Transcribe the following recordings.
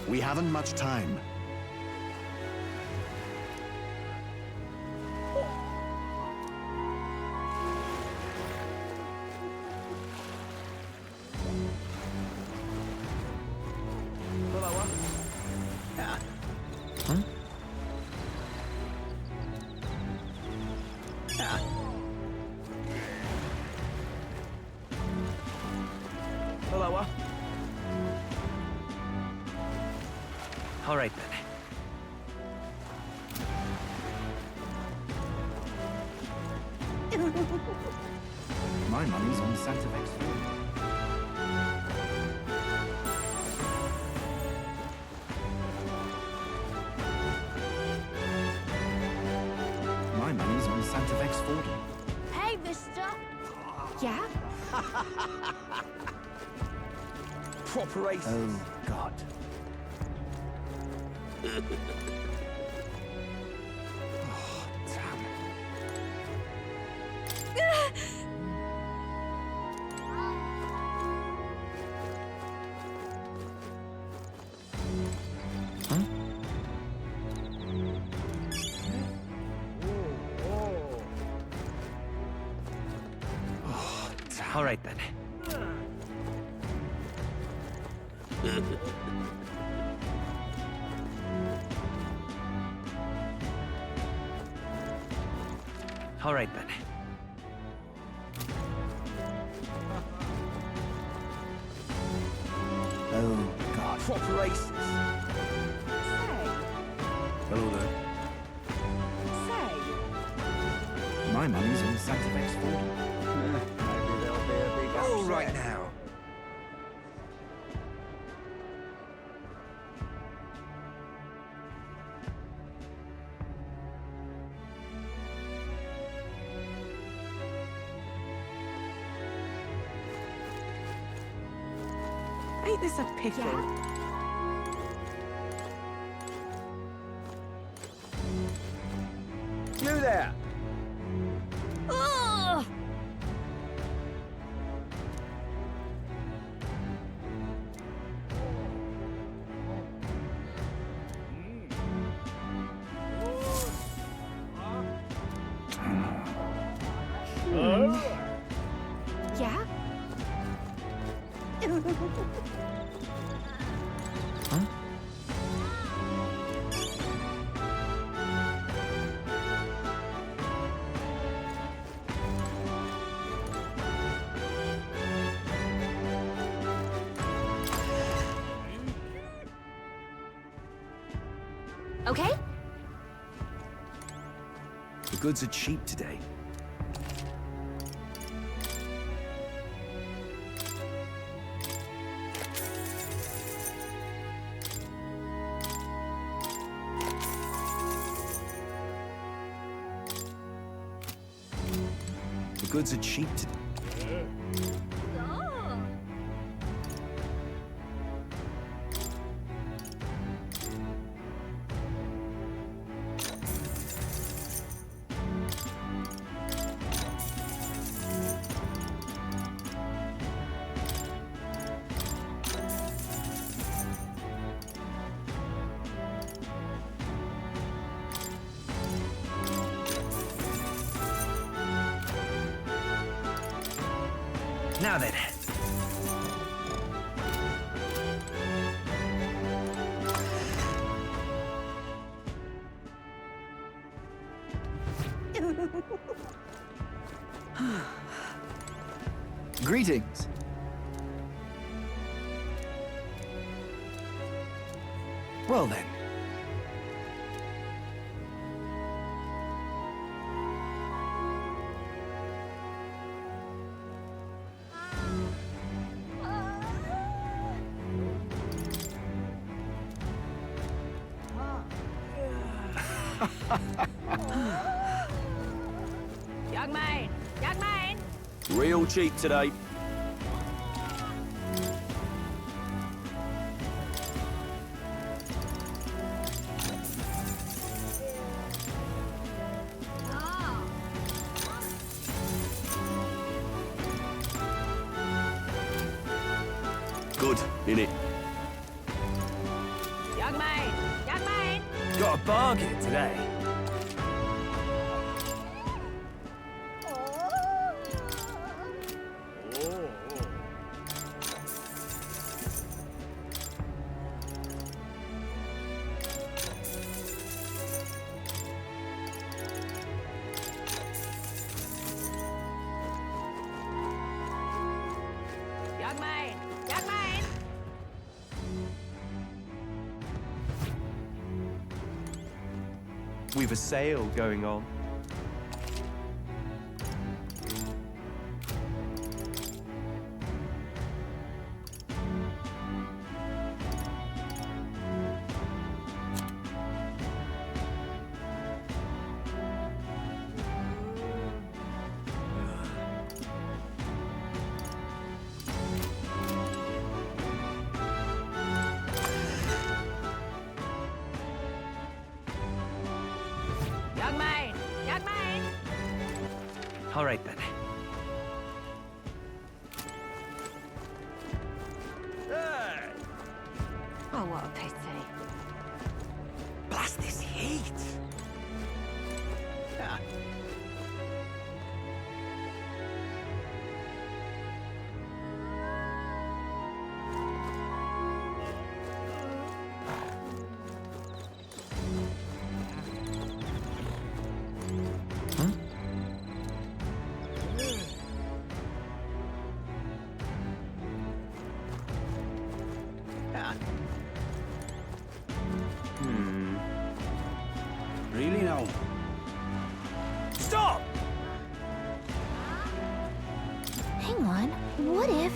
We haven't much time. All right then. My money's on Santa Fe. My money's on Santa Fe's Fordham. Hey, mister. Yeah? Proper races. Oh, God. Oh, damn. Huh? Oh, damn. All right then. All right then. Oh, God. Proper races. Hello there. My money's on Santa Fe's Fordham. Maybe there'll be a big upset. All right now. Ain't this a pickle? You there. Ugh! Yeah? Huh? Okay? The goods are cheap today. The goods are cheap today. Oh. Now then. Greetings. Well then. Young man! Young man! Real cheap today. good, innit? Young man! Young man! Got a bargain today. Young man! Young man! We've a sale going on. Young man! Young man! All right then. Hey! Oh, what a pity. Blast this heat! Really now? Stop! Hang on. What if...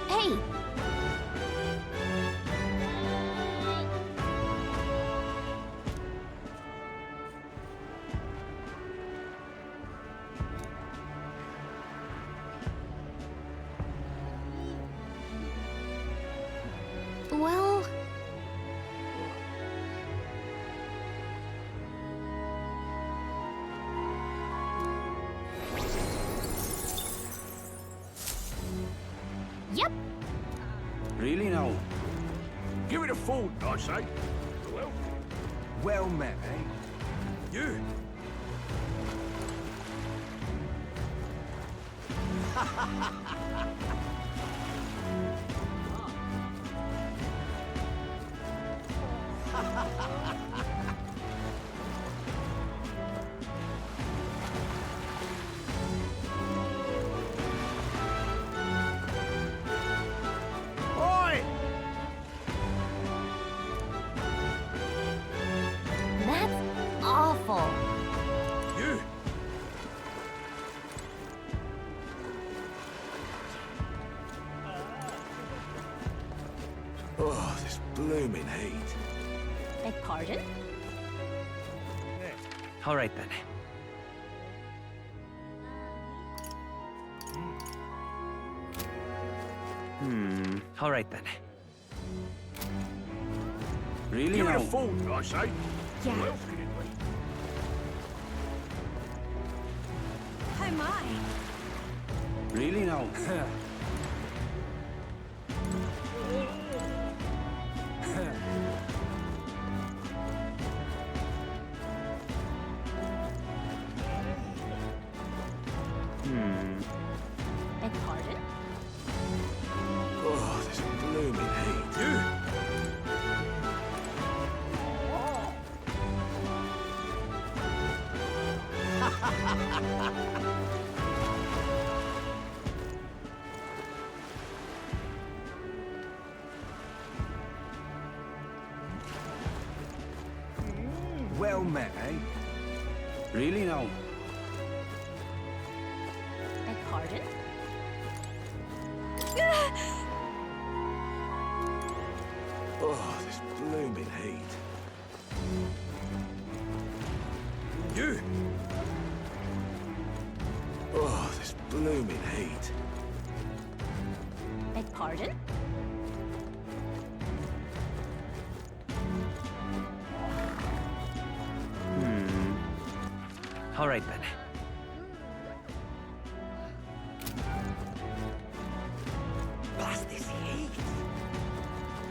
Hey! Well... Yep. Really now? Give it a fold, I say. Well, Well met, eh? you. Oi! That's awful. You. Oh, this blooming heat. Beg pardon? All right then. All right then. Really Give it now? a fold, I say. Yeah. Who else can it be? Oh my. Really now? Beg pardon? Oh, this blooming heat. You. Well met, eh? Really now? Beg pardon? Oh, this blooming heat. You. Oh, this blooming heat. Beg pardon? All right then. Blast this heat!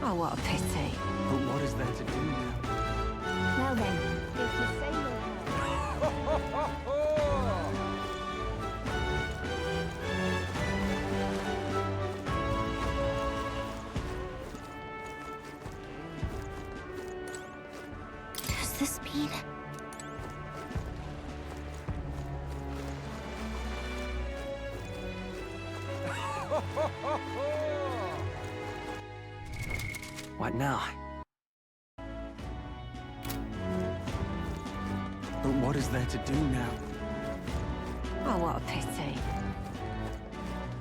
Oh, what a pity. But what is there to do now? Well then, if you say no harm. Does this mean... What now? But what is there to do now? Oh, what a pity.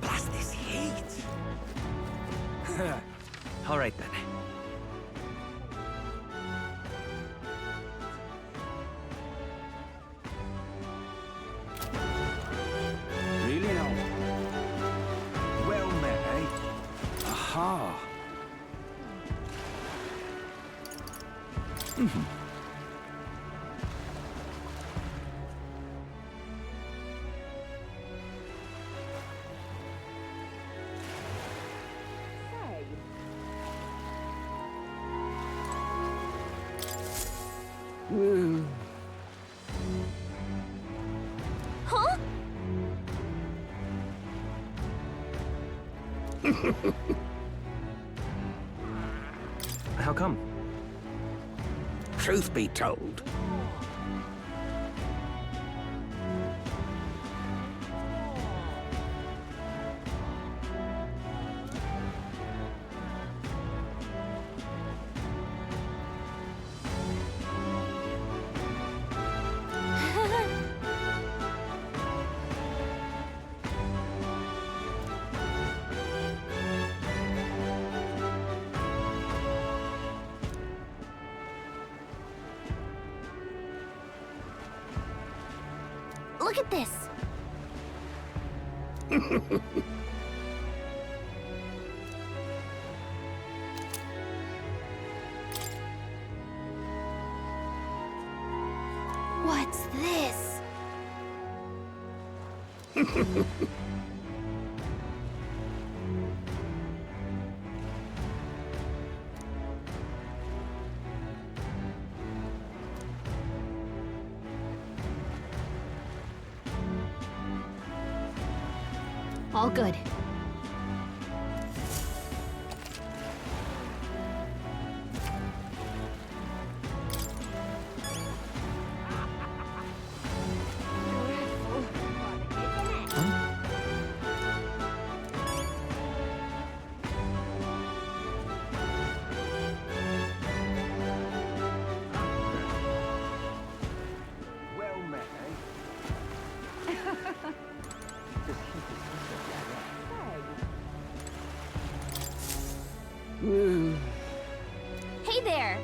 Blast this heat! All right then. Really now? Well met, eh? Aha! Huh? How come? Truth be told, Look at this. What's this? All good. well met, eh? Hey there.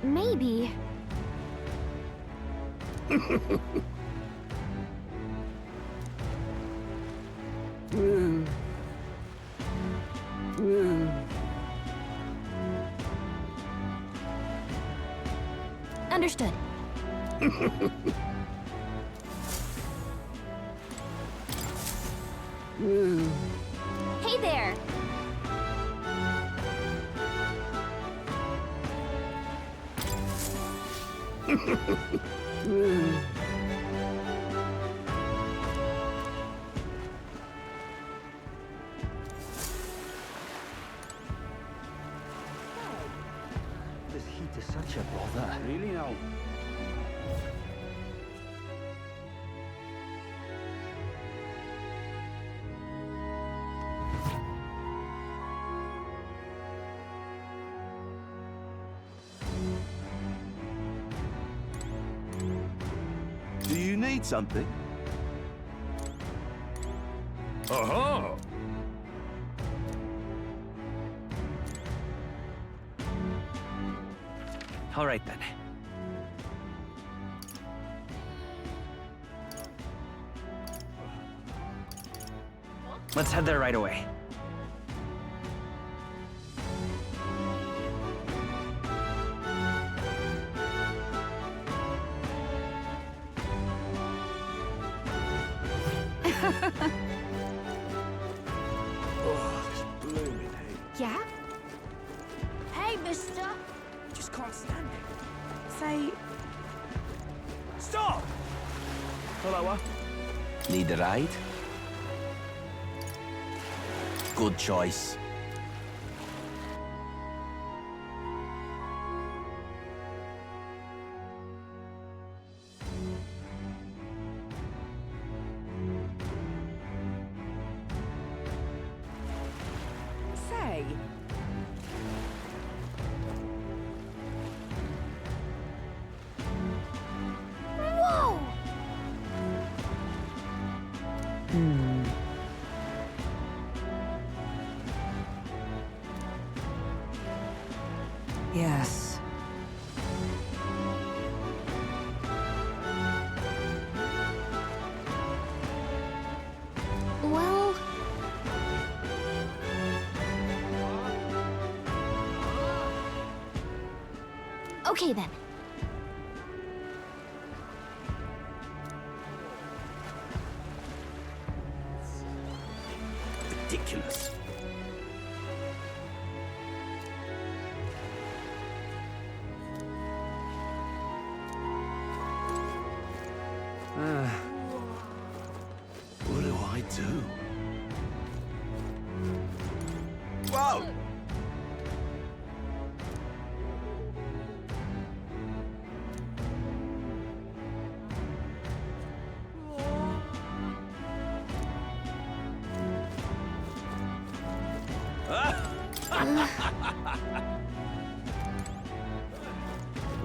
Maybe. Understood. Hey there. This heat is such a bother. Really now? Do you need something? Aha! All right then. Let's head there right away. Oh, this blooming heat. Yeah? Hey, mister! Just can't stand it. Say, Stop! Hello, Need a ride? Good choice. say. Whoa! Yes. Well... Okay then. Ridiculous. What do I do? Whoa!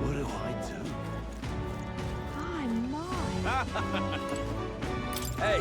What do I do? My, my. Hey!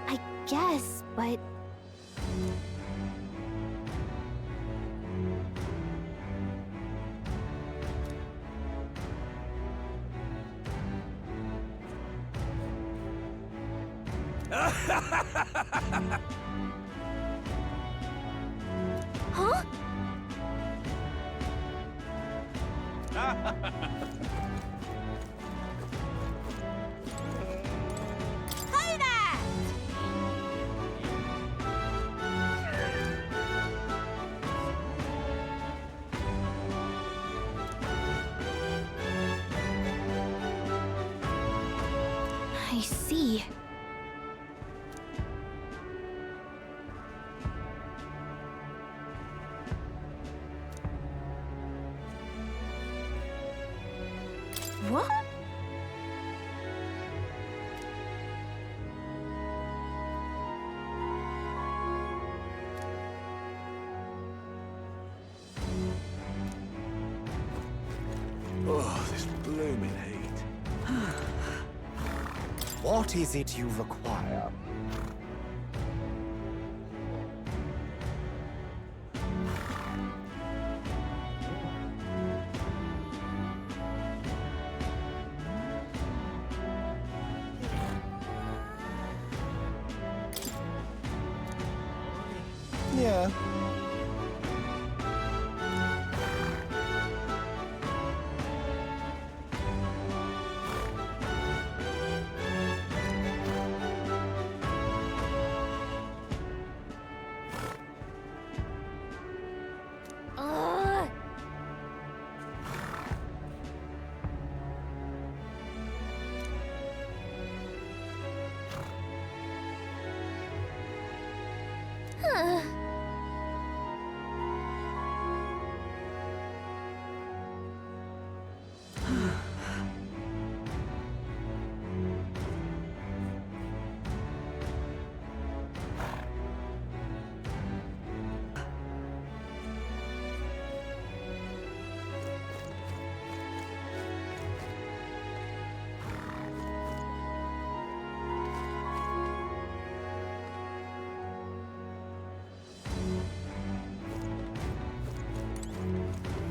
I guess, but... Huh? Hey there! I see. What? Oh, this blooming heat. What is it you require? Yeah. Ugh. Huh.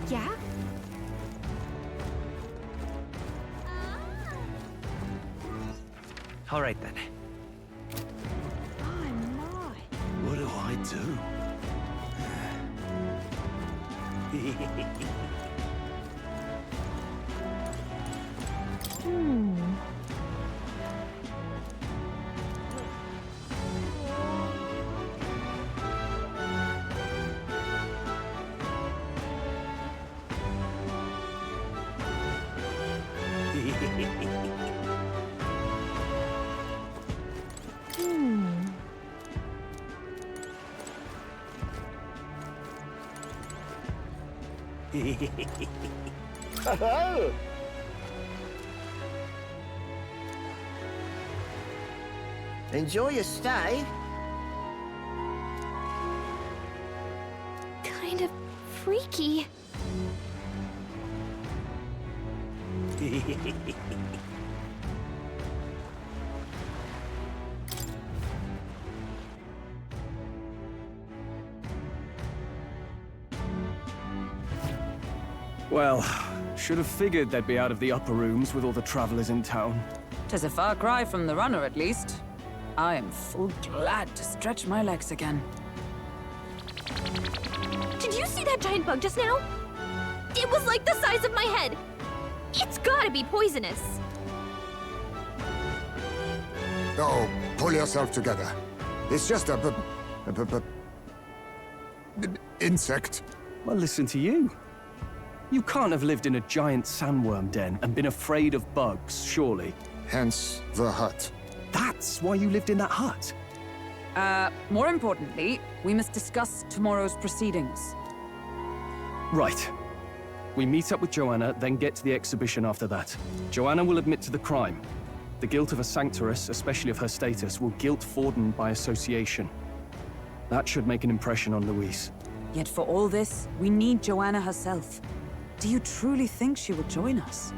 Yeah? All right then. My, my. What do I do? Enjoy your stay. Kind of freaky. Well, should have figured they'd be out of the upper rooms with all the travelers in town. 'Tis a far cry from the runner, at least. I am full glad to stretch my legs again. Did you see that giant bug just now? It was like the size of my head. It's gotta be poisonous. Oh, pull yourself together. It's just a insect. Well, listen to you. You can't have lived in a giant sandworm den and been afraid of bugs, surely. Hence the hut. That's why you lived in that hut. More importantly, we must discuss tomorrow's proceedings. Right. We meet up with Joanna, then get to the exhibition after that. Joanna will admit to the crime. The guilt of a sanctoress, especially of her status, will guilt Forden by association. That should make an impression on Louise. Yet for all this, we need Joanna herself. Do you truly think she would join us?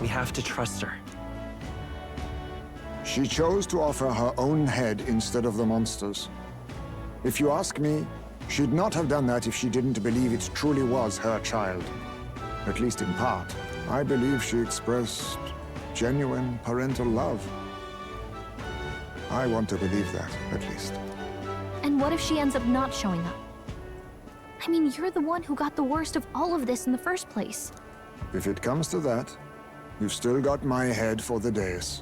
We have to trust her. She chose to offer her own head instead of the monster's. If you ask me, she'd not have done that if she didn't believe it truly was her child. At least in part. I believe she expressed genuine parental love. I want to believe that, at least. And what if she ends up not showing up? I mean, you're the one who got the worst of all of this in the first place. If it comes to that, you've still got my head for the dais.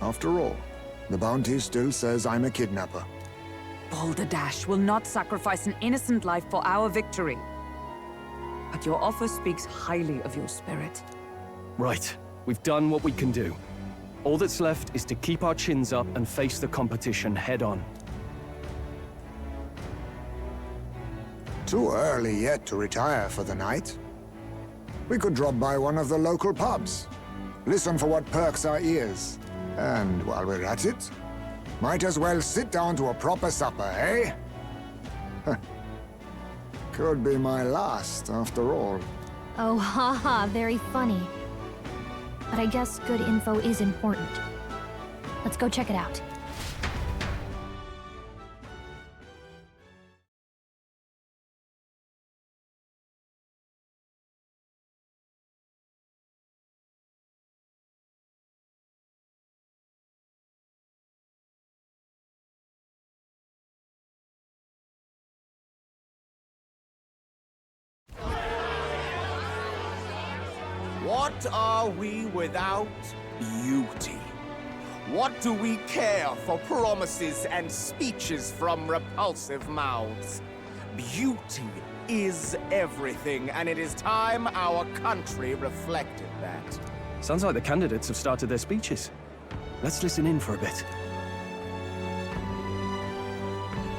After all, the bounty still says I'm a kidnapper. Balderdash will not sacrifice an innocent life for our victory. But your offer speaks highly of your spirit. Right. We've done what we can do. All that's left is to keep our chins up and face the competition head on. Too early yet to retire for the night. We could drop by one of the local pubs. Listen for what perks our ears. And while we're at it, might as well sit down to a proper supper, eh? Could be my last, after all. Oh, haha, very funny. But I guess good info is important. Let's go check it out. What are we without beauty? What do we care for promises and speeches from repulsive mouths? Beauty is everything, and it is time our country reflected that. Sounds like the candidates have started their speeches. Let's listen in for a bit.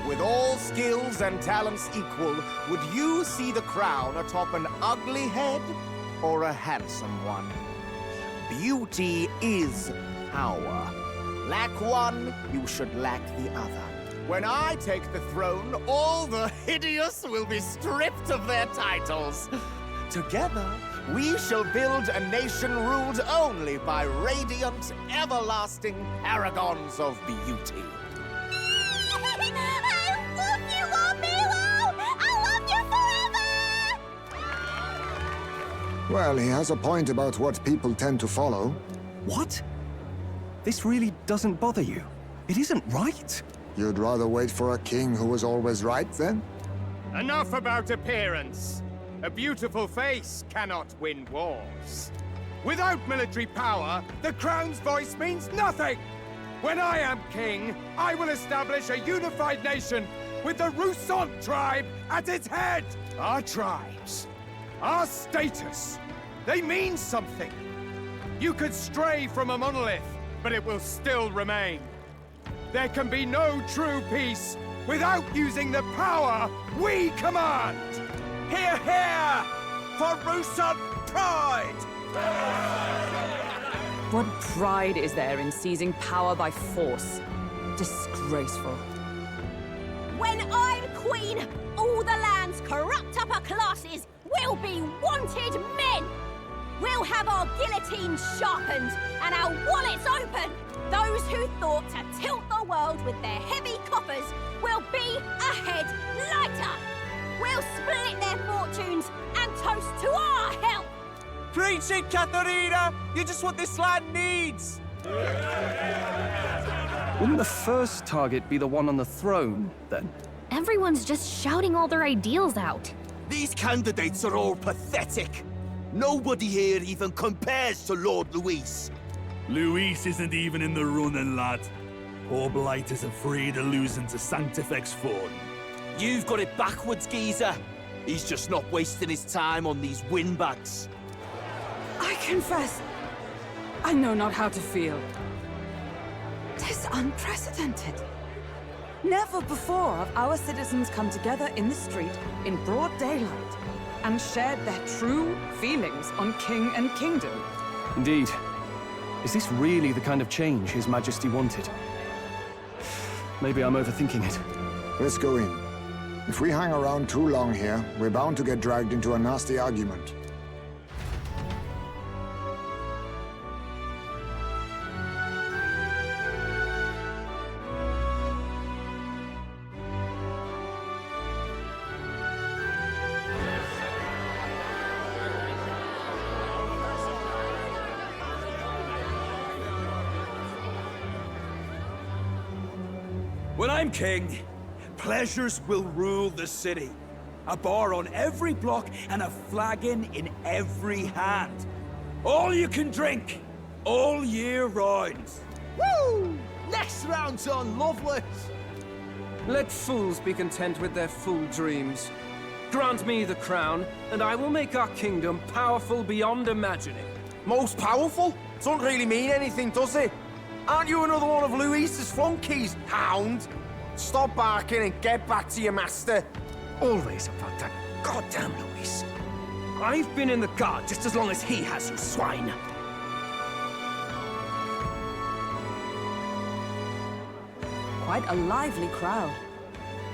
With all skills and talents equal, would you see the crown atop an ugly head or a handsome one? Beauty is power. Lack one, you should lack the other. When I take the throne, all the hideous will be stripped of their titles. Together, we shall build a nation ruled only by radiant, everlasting paragons of beauty. I love you, Milo! I Well, he has a point about what people tend to follow. What? This really doesn't bother you? It isn't right. You'd rather wait for a king who was always right, then? Enough about appearance. A beautiful face cannot win wars. Without military power, the crown's voice means nothing! When I am king, I will establish a unified nation with the Rusant tribe at its head! Our tribes, our status, they mean something. You could stray from a monolith, but it will still remain. There can be no true peace without using the power we command! Hear, hear! For Rusant pride! What pride is there in seizing power by force? Disgraceful. When I'm queen, all the land's corrupt upper classes will be wanted men! We'll have our guillotines sharpened and our wallets open! Those who thought to tilt the world with their heavy coffers will be a head lighter! We'll split their fortunes and toast to our help! Preach it, Katharina! You're just what this land needs! Wouldn't the first target be the one on the throne, then? Everyone's just shouting all their ideals out. These candidates are all pathetic. Nobody here even compares to Lord Luis. Luis isn't even in the running, lad. Poor Blight is afraid of losing to Sanctifex Ford. You've got it backwards, geezer. He's just not wasting his time on these windbags. I confess, I know not how to feel. 'Tis unprecedented. Never before have our citizens come together in the street in broad daylight and shared their true feelings on king and kingdom. Indeed. Is this really the kind of change His Majesty wanted? Maybe I'm overthinking it. Let's go in. If we hang around too long here, we're bound to get dragged into a nasty argument. When I'm king, pleasures will rule the city. A bar on every block and a flagon in every hand. All you can drink, all year round. Woo! Next round's on, Loveless! Let fools be content with their fool dreams. Grant me the crown, and I will make our kingdom powerful beyond imagining. Most powerful? Doesn't really mean anything, does it? Aren't you another one of Luis's flunkies, hound? Stop barking and get back to your master. Always about that goddamn Luis. I've been in the guard just as long as he has, you swine. Quite a lively crowd.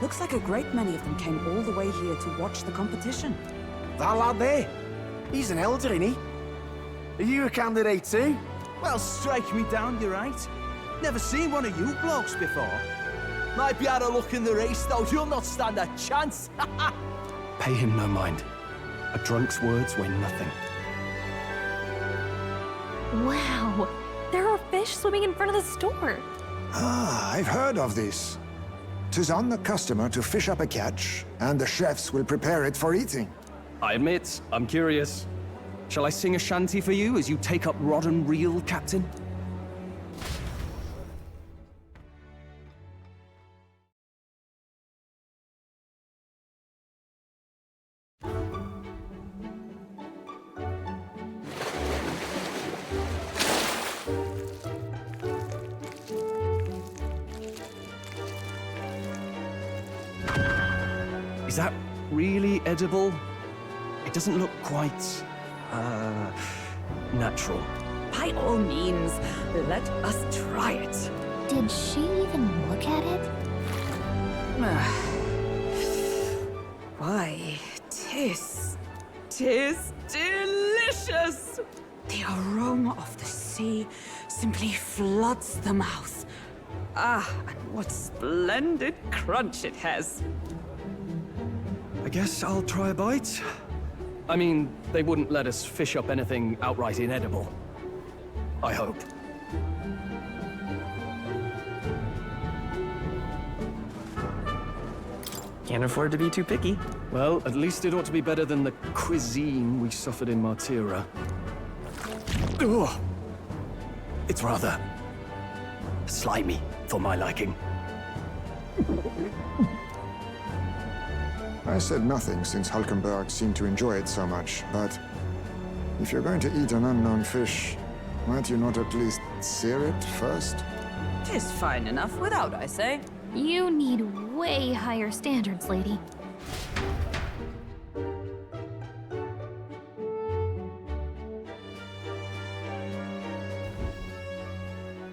Looks like a great many of them came all the way here to watch the competition. That lad there, he's an elder, isn't he? Are you a candidate too? Well, strike me down, you're right. Never seen one of you blokes before. Might be had a look in the race, though. You'll not stand a chance. Pay him no mind. A drunk's words weigh nothing. Wow, there are fish swimming in front of the store. Ah, I've heard of this. 'Tis on the customer to fish up a catch, and the chefs will prepare it for eating. I admit, I'm curious. Shall I sing a shanty for you as you take up rod and reel, Captain? Is that really edible? It doesn't look quite, natural. By all means, let us try it. Did she even look at it? Why, tis delicious! The aroma of the sea simply floods the mouth. Ah, and what splendid crunch it has. I guess I'll try a bite. I mean, they wouldn't let us fish up anything outright inedible. I hope. Can't afford to be too picky. Well, at least it ought to be better than the cuisine we suffered in Martira. Ugh. It's rather slimy for my liking. I said nothing since Hulkenberg seemed to enjoy it so much, but if you're going to eat an unknown fish, might you not at least sear it first? Tis fine enough without, I say. You need way higher standards, lady.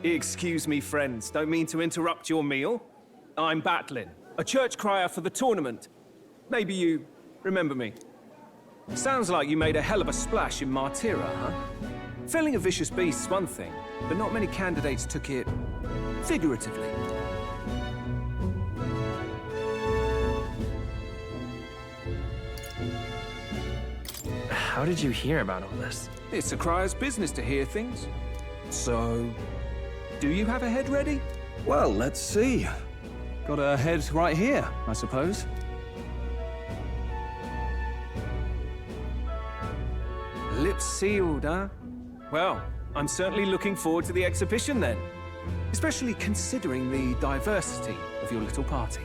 Excuse me, friends. Don't mean to interrupt your meal. I'm Batlin, a church crier for the tournament. Maybe you remember me. Sounds like you made a hell of a splash in Martira, huh? Felling a vicious beast's one thing, but not many candidates took it figuratively. How did you hear about all this? It's a crier's business to hear things. So, do you have a head ready? Well, let's see. Got a head right here, I suppose. Lips sealed, huh? Well, I'm certainly looking forward to the exhibition then. Especially considering the diversity of your little party.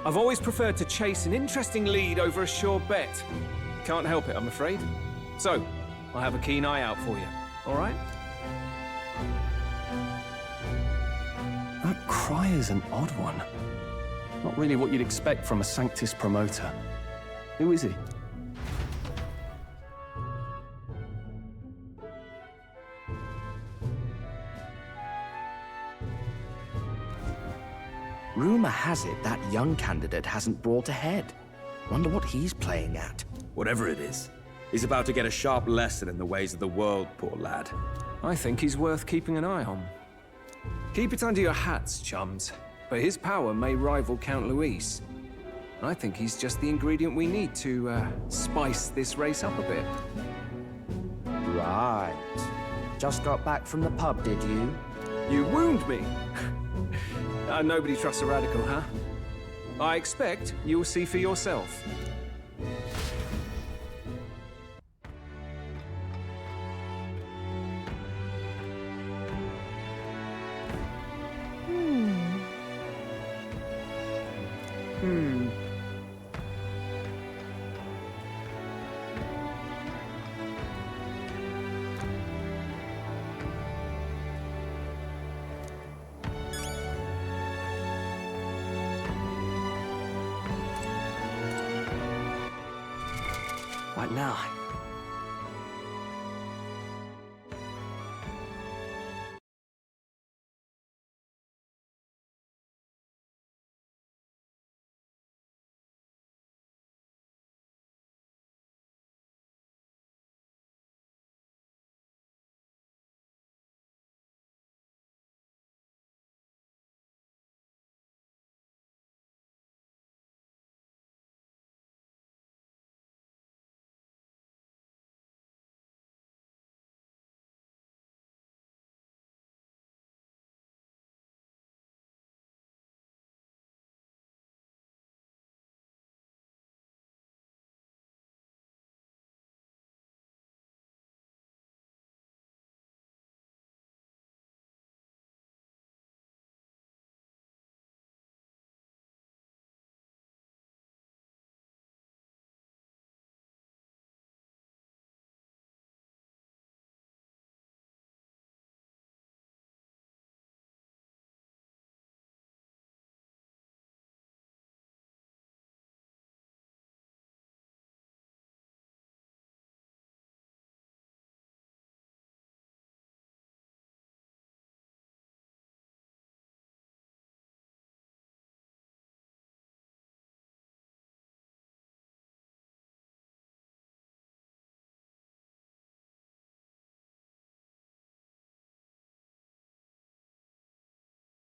I've always preferred to chase an interesting lead over a sure bet. Can't help it, I'm afraid. So, I'll have a keen eye out for you, all right? That cry is an odd one. Not really what you'd expect from a Sanctus promoter. Who is he? Rumor has it that young candidate hasn't brought a head. Wonder what he's playing at. Whatever it is, he's about to get a sharp lesson in the ways of the world, poor lad. I think he's worth keeping an eye on. Keep it under your hats, chums. But his power may rival Count Luis. I think he's just the ingredient we need to, spice this race up a bit. Right. Just got back from the pub, did you? You wound me! Nobody trusts a radical, huh? I expect you'll see for yourself. What now?